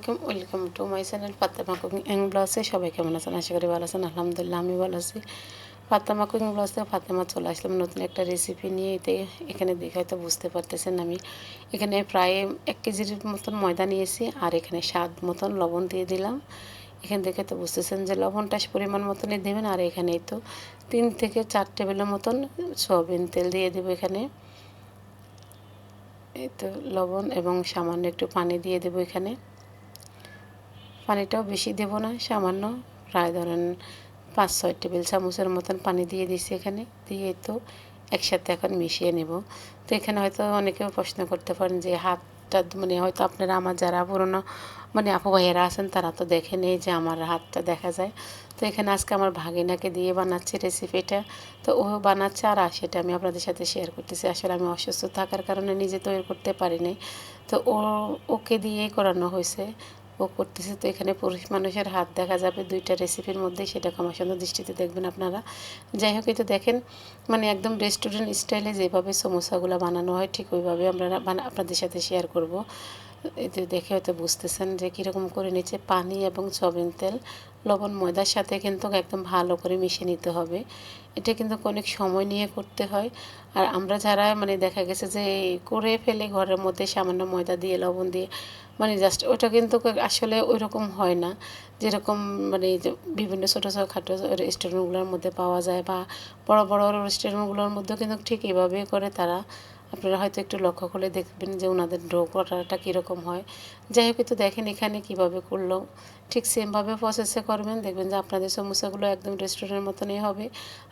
আলাইকুম, welcome to my channel Fatema cooking and ব্লগসে। সবাই কেমন আছেন? আশা করি ভালো আছেন। আলহামদুলিল্লাহ আমি ভালো আছি। ফাতেমা কুকিং ব্লগস থেকে ফাতেমা চলে আসলাম নতুন একটা রেসিপি নিয়ে। এখানে দেখে হয়তো বুঝতে পারতেছেন আমি এখানে প্রায় 1 কেজির মতন ময়দা নিয়েছি, আর এখানে স্বাদ মতন লবণ দিয়ে দিলাম। এখান থেকে তো বুঝতেছেন যে লবণটা পরিমাণ মতনই দেবেন। আর এখানে তো 3 থেকে 4 টেবিলের মতন সয়াবিন তেল দিয়ে দেবো এখানে। এই তো লবণ এবং সামান্য একটু পানি দিয়ে দেবো এখানে। পানিটাও বেশি দেব না, সামান্য প্রায় ধরেন 5-6 টেবিল চামচের মতন পানি দিয়ে দিয়েছি এখানে। দিয়ে তো একসাথে এখন মিশিয়ে নেব। তো এখানে হয়তো অনেকে প্রশ্ন করতে পারেন যে হাতটা মানে হয়তো আপনারা আমার যারা পুরনো মানে আপু ভাইয়েরা আছেন তারা তো দেখেন এই যে আমার হাতটা দেখা যায়। তো এখানে আজকে আমার ভাগিনাকে দিয়ে বানাচ্ছি রেসিপিটা। তো ও বানাচ্ছে আর সেটা আমি আপনাদের সাথে শেয়ার করতেছি। আসলে আমি অসুস্থ থাকার কারণে নিজে তৈরি করতে পারিনি। তো ওকে দিয়েই করানো হয়েছে, ও করতেছে। তো এখানে পুরুষ মানুষের হাত দেখা যাবে 2টা রেসিপির মধ্যে, সেটা ক্ষমাসুন্দর দৃষ্টিতে দেখবেন আপনারা। যাই হোক, তো দেখেন মানে একদম রেস্টুরেন্ট স্টাইলে যেভাবে সমোসাগুলো বানানো হয় ঠিক ওইভাবে আমরা আপনাদের সাথে শেয়ার করব। এতে দেখে হয়তো বুঝতেছেন যে কীরকম করে নিচ্ছে। পানি এবং সয়াবিন তেল লবণ ময়দার সাথে কিন্তু একদম ভালো করে মিশিয়ে নিতে হবে। এটা কিন্তু অনেক সময় নিয়ে করতে হয়। আর আমরা যারা মানে দেখা গেছে যে করে ফেলে ঘরের মধ্যে সামান্য ময়দা দিয়ে লবণ দিয়ে মানে জাস্ট ওটা কিন্তু আসলে ওই রকম হয় না যেরকম মানে যে বিভিন্ন ছোটো ছোটো খাটো রেস্টুরেন্টগুলোর মধ্যে পাওয়া যায়, বা বড় বড় রেস্টুরেন্টগুলোর মধ্যেও কিন্তু ঠিক এভাবেই করে তারা। আপনারা হয়তো একটু লক্ষ্য করলে দেখবেন যে ওনাদের ডো করাটা কীরকম হয়। যাই হোক, তো দেখেন এখানে কীভাবে করলো, ঠিক সেমভাবে প্রসেসে করবেন, দেখবেন যে আপনাদের সমোসাগুলো একদম রেস্টুরেন্টের মতনই হবে।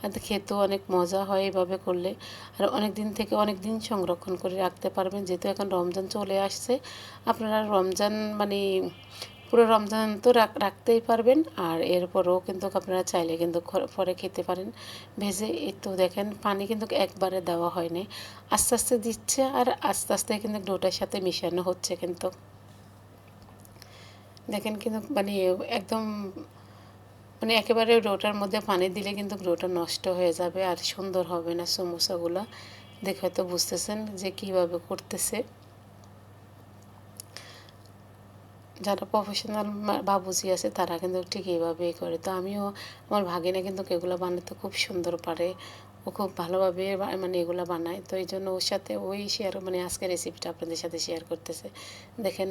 আর খেতেও অনেক মজা হয় এভাবে করলে। আর অনেক দিন থেকে অনেক দিন সংরক্ষণ করে রাখতে পারবেন, যেহেতু এখন রমজান চলে আসছে। আপনারা রমজান মানে পুরো রমজান তো রাখতেই পারবেন। আর এরপরেও কিন্তু আপনারা চাইলে কিন্তু পরে খেতে পারেন ভেজে। এই তো দেখেন পানি কিন্তু একবারে দেওয়া হয়নি, আস্তে আস্তে দিচ্ছে আর আস্তে আস্তে কিন্তু ডোটার সাথে মিশানো হচ্ছে। কিন্তু দেখেন কিন্তু মানে একদম মানে একেবারে ডোটার মধ্যে পানি দিলে কিন্তু ডোটা নষ্ট হয়ে যাবে আর সুন্দর হবে না সমোসাগুলো। দেখে হয়তো বুঝতেছেন যে কীভাবে করতেছে। যারা প্রফেশনাল বাবুজি আছে তারা কিন্তু ঠিক এইভাবেই করে। তো আমিও, আমার ভাগিনা কিন্তু এগুলো বানাতে খুব সুন্দর পারে, ও খুব ভালোভাবে মানে এগুলো বানায়। তো এই জন্য ওর সাথে ওই শেয়ার মানে আজকে রেসিপিটা আপনাদের সাথে শেয়ার করতেছে। দেখেন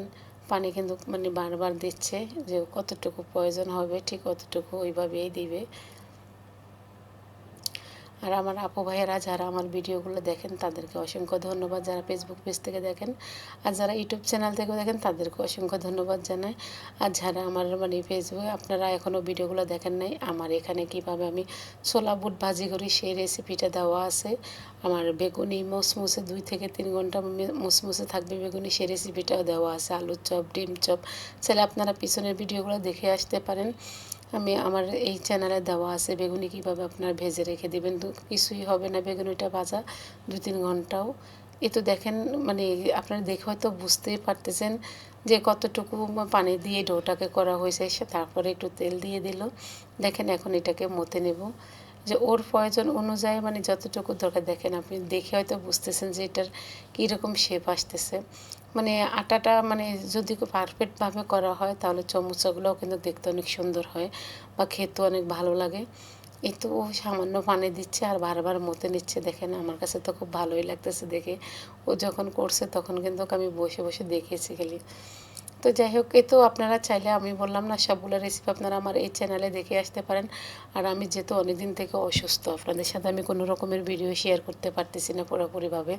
পানি কিন্তু মানে বারবার দিচ্ছে, যে কতটুকু প্রয়োজন হবে ঠিক কতটুকু ওইভাবেই দিবে। আর আমার আপু ভাইয়েরা যারা আমার ভিডিওগুলো দেখেন তাদেরকে অসংখ্য ধন্যবাদ, যারা ফেসবুক পেজ থেকে দেখেন। আর যারা ইউটিউব চ্যানেল থেকে দেখেন তাদেরকে অসংখ্য ধন্যবাদ জানাই। আর যারা আমার মানে ফেসবুকে আপনারা এখনও ভিডিওগুলো দেখেন নাই, আমার এখানে কীভাবে আমি ছোলা বুট ভাজি করি সেই রেসিপিটা দেওয়া আছে। আমার বেগুনি মুসমুসে 2 থেকে 3 ঘন্টা মুসমুসে থাকবে বেগুনি, সেই রেসিপিটাও দেওয়া আছে। আলুর চপ, ডিম চপ, চাইলে আপনারা পিছনের ভিডিওগুলো দেখে আসতে পারেন। আমি আমার এই চ্যানেলে দেওয়া আছে বেগুনি কীভাবে আপনার ভেজে রেখে দেবেন, কিছুই হবে না বেগুনিটা ভাজা 2-3 ঘন্টাও। এ তো দেখেন মানে আপনারা দেখে হয়তো বুঝতেই পারতেছেন যে কতটুকু পানি দিয়ে ডোটাকে করা হয়েছে। তারপরে একটু তেল দিয়ে দিল। দেখেন এখন এটাকে মথে নেব, যে ওর প্রয়োজন অনুযায়ী মানে যতটুকু দরকার। দেখেন আপনি দেখে হয়তো বুঝতেছেন যে এটার কীরকম শেপ আসতেছে। মানে আটাটা মানে যদি পারফেক্টভাবে করা হয় তাহলে সমোসাগুলোও কিন্তু দেখতে অনেক সুন্দর হয় বা খেতেও অনেক ভালো লাগে। এই তো ও সামান্য পানি দিচ্ছে আর বারবার মতে নিচ্ছে। দেখেন আমার কাছে তো খুব ভালোই লাগতেছে দেখে। ও যখন করছে তখন কিন্তু আমি বসে বসে দেখেছি খালি। তো যাই হোক, এ তো আপনারা চাইলে আমি বললাম না সবগুলো রেসিপি আপনারা আমার এই চ্যানেলে দেখে আসতে পারেন। আর আমি যেহেতু অনেকদিন থেকে অসুস্থ, আপনাদের সাথে আমি কোনো রকমের ভিডিও শেয়ার করতে পারতেছি না পুরোপুরিভাবে।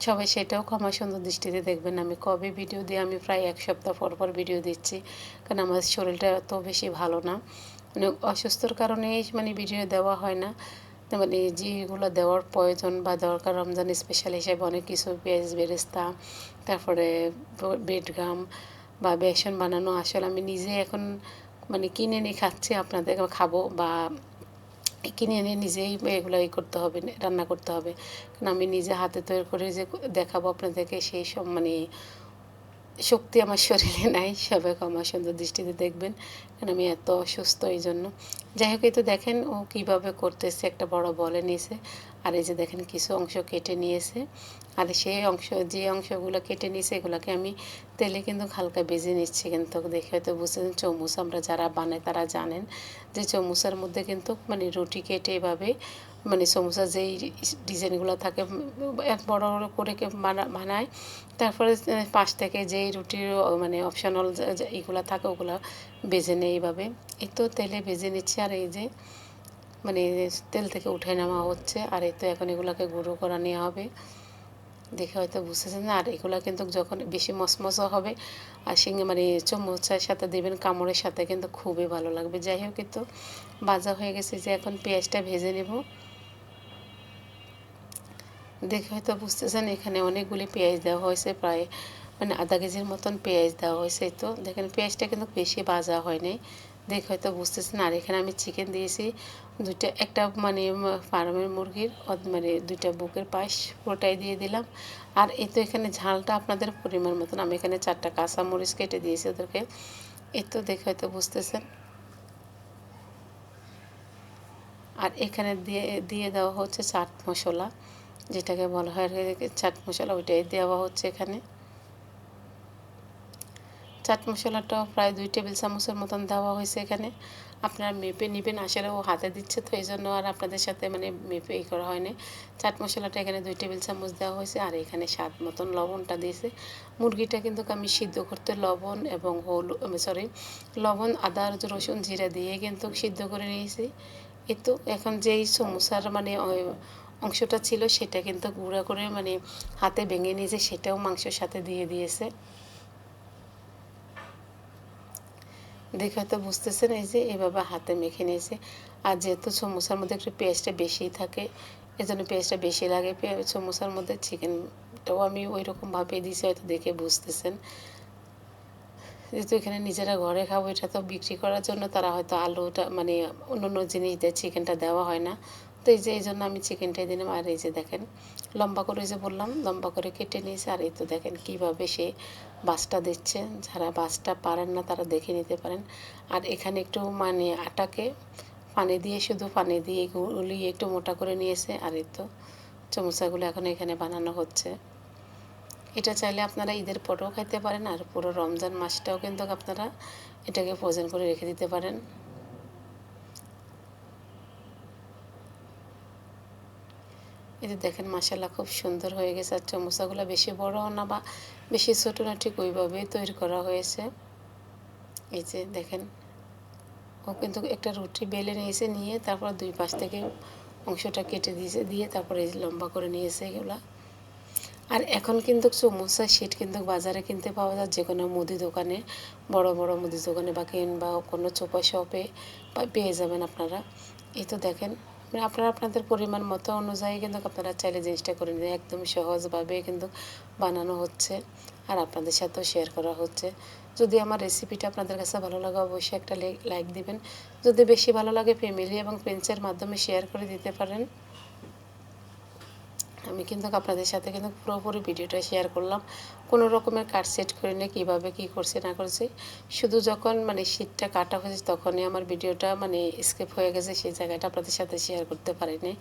সবাই সেটাও ক্ষমা সুন্দর দৃষ্টিতে দেখবেন। আমি কবে ভিডিও দিই, আমি প্রায় 1 সপ্তাহ পর পর ভিডিও দিচ্ছি, কারণ আমার শরীরটা এত বেশি ভালো না। মানে অসুস্থর কারণেই মানে ভিডিও দেওয়া হয় না। মানে যেগুলো দেওয়ার প্রয়োজন বা দরকার রমজান স্পেশাল হিসেবে অনেক কিছু পেঁয়াজ বেরেস্তা, তারপরে বেডগাম বা বেসন বানানো আসলে আমি নিজে এখন মানে কিনে এনে খাচ্ছি, আপনাদের খাবো বা কিনে এনে নিজেই এগুলো করতে হবে, রান্না করতে হবে। কারণ আমি নিজে হাতে তৈরি করে যে দেখাবো আপনাদেরকে সেই সব মানে শক্তি আমার শরীরে নাই, সবাই ক্ষমা সুন্দর দৃষ্টিতে দেখবেন, কারণ আমি এত অসুস্থ এই জন্য। যাই হোক, এই তো দেখেন ও কীভাবে করতেছে, একটা বড় বলে নিয়েছে, আর এই যে দেখেন কিছু অংশ কেটে নিয়েছে, আর সেই অংশ যে অংশগুলো কেটে নিয়েছে এগুলোকে আমি তেলে কিন্তু হালকা ভেজে নিচ্ছি। কিন্তু দেখে হয়তো বুঝছেন, চৌমুচ আমরা যারা বানাই তারা জানেন যে চৌমুচার মধ্যে কিন্তু মানে রুটি কেটে এভাবে মানে সমোসার যেই ডিজাইনগুলো থাকে বড় বড় করে বানায়, তারপরে পাশ থেকে যেই রুটির মানে অপশনাল এইগুলো থাকে ওগুলো ভেজে নেয় এইভাবে। এই তো তেলে ভেজে নিচ্ছে, আর এই যে মানে তেল থেকে উঠে নেওয়া হচ্ছে, আর এই তো এখন এগুলোকে গুঁড়ো করা নেওয়া হবে। দেখে হয়তো বুঝতেছেন না, আর এগুলো কিন্তু যখন বেশি মশমশা হবে আর শিঙে মানে চামচের সাথে দেবেন, কামড়ের সাথে কিন্তু খুবই ভালো লাগবে। যাই হোক, কিন্তু ভাজা হয়ে গেছে, যে এখন পেঁয়াজটা ভেজে নেব। দেখে হয়তো বুঝতেছেন এখানে অনেকগুলি পেঁয়াজ দেওয়া হয়েছে, প্রায় মানে আধা কেজির মতন পেঁয়াজ দেওয়া হয়েছে। তো দেখেন পেঁয়াজটা কিন্তু বেশি ভাজা হয়নি, দেখে হয়তো বুঝতেছেন। আর এখানে আমি চিকেন দিয়েছি দুইটা, একটা মানে ফার্মের মুরগির মানে দুইটা বুকের পাশ পুরোটাই দিয়ে দিলাম। আর এই তো এখানে ঝালটা আপনাদের পরিমাণ মতন, আমি এখানে 4টা কাঁচামরিচ কেটে দিয়েছি ওদেরকে। এই তো দেখে হয়তো বুঝতেছেন। আর এখানে দিয়ে দিয়ে দেওয়া হচ্ছে চাট মশলা, যেটাকে বলা হয় চাট মশলা, ওইটাই দেওয়া হচ্ছে এখানে। চাট মশলাটাও প্রায় 2 টেবিল চামচের মতন দেওয়া হয়েছে এখানে। আপনারা মেপে নেবেন, আসলে ও হাতে দিচ্ছে তো এই জন্য আর আপনাদের সাথে মানে মেপে করা হয়নি। চাট মশলাটা এখানে 2 টেবিল চামচ দেওয়া হয়েছে, আর এখানে স্বাদ মতন লবণটা দিয়েছে। মুরগিটা কিন্তু আমি সিদ্ধ করতে লবণ এবং লবণ, আদা রসুন জিরা দিয়ে কিন্তু সিদ্ধ করে নিয়েছি। এই তো এখন যেই সমোসার মানে অংশটা ছিল সেটা কিন্তু গুঁড়া করে মানে হাতে ভেঙে নিয়েছে, সেটাও মাংসের সাথে দিয়ে দিয়েছে। দেখে হয়তো বুঝতেছেন, এই যে এভাবে হাতে মেখে নিয়েছে। আর যেহেতু সমোসার মধ্যে একটু পেঁয়াজটা বেশিই থাকে, এজন্য পেঁয়াজটা বেশি লাগে সমোসার মধ্যে। চিকেনটাও আমি ওই রকমভাবে দিয়েছি, হয়তো দেখে বুঝতেছেন। যেহেতু এখানে নিজেরা ঘরে খাবো, এটা তো বিক্রি করার জন্য তারা হয়তো আলুটা মানে অন্য অন্য জিনিস দেয়, চিকেনটা দেওয়া হয় না। তো এই যে এই জন্য আমি চিকেনটাই দিলাম। আর এই যে দেখেন লম্বা করে, যে বললাম লম্বা করে কেটে নিয়েছে। আর এই তো দেখেন কীভাবে সে বাসটা দিচ্ছে, যারা বাসটা পারেন না তারা দেখে নিতে পারেন। আর এখানে একটু মানে আটাকে পানি দিয়ে, শুধু পানি দিয়ে গুলিয়ে একটু মোটা করে নিয়েছে। আর এই তো চমচাগুলো এখন এখানে বানানো হচ্ছে। এটা চাইলে আপনারা ঈদের পরেও খাইতে পারেন, আর পুরো রমজান মাসটাও কিন্তু আপনারা এটাকে ফ্রোজেন করে রেখে দিতে পারেন। এই যে দেখেন মাশাআল্লাহ খুব সুন্দর হয়ে গেছে। আর চমচাগুলো বেশি বড়ও না বা বেশি ছোটো না, ঠিক ওইভাবেই তৈরি করা হয়েছে। এই যে দেখেন ও কিন্তু একটা রুটি বেলে নিয়েছে, নিয়ে তারপর দুই পাশ থেকে অংশটা কেটে দিয়েছে, দিয়ে তারপরে লম্বা করে নিয়েছে এগুলা। আর এখন কিন্তু সমোসার শিট কিন্তু বাজারে কিনতে পাওয়া যায়, যে কোনো মুদি দোকানে, বড় বড় মুদি দোকানে বা কিংবা কোনো চোপা শপে পেয়ে যাবেন আপনারা। এই তো দেখেন আপনারা আপনাদের পরিমাণ মতো অনুযায়ী কিন্তু আপনারা চাইলে জিনিসটা করে নিন, একদম সহজভাবে কিন্তু বানানো হচ্ছে, আর আপনাদের সাথেও শেয়ার করা হচ্ছে। যদি আমার রেসিপিটা আপনাদের কাছে ভালো লাগে অবশ্যই একটা লাইক দিবেন। যদি বেশি ভালো লাগে ফ্যামিলি এবং ফ্রেন্ডসের মাধ্যমে শেয়ার করে দিতে পারেন। আমি কিন্তু আপনাদের সাথে কিন্তু পুরোপুরি ভিডিওটা শেয়ার করলাম, কোনো রকমের কাট সেট করে নিয়ে কীভাবে কী করছে না করছে। শুধু যখন মানে শীটটা কাটা হয়েছে তখনই আমার ভিডিওটা মানে স্কিপ হয়ে গেছে, সেই জায়গাটা আপনাদের সাথে শেয়ার করতে পারিনি।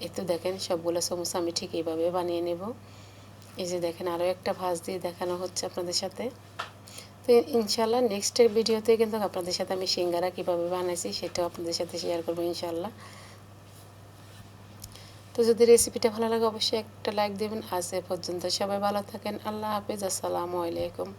এই তো দেখেন সবগুলো সমোসা আমি ঠিক এইভাবে বানিয়ে নেব। এই যে দেখেন আরও একটা ভাঁজ দিয়ে দেখানো হচ্ছে আপনাদের সাথে। তো ইনশাল্লাহ নেক্সট ভিডিওতে কিন্তু আপনাদের সাথে আমি সিঙ্গারা কীভাবে বানাইছি সেটাও আপনাদের সাথে শেয়ার করবো ইনশাল্লাহ। তো যদি রেসিপিটা ভালো লাগে অবশ্যই একটা লাইক দেবেন। আজ এ পর্যন্ত সবাই ভালো থাকেন। আল্লাহ হাফেজ, আসসালামু আলাইকুম।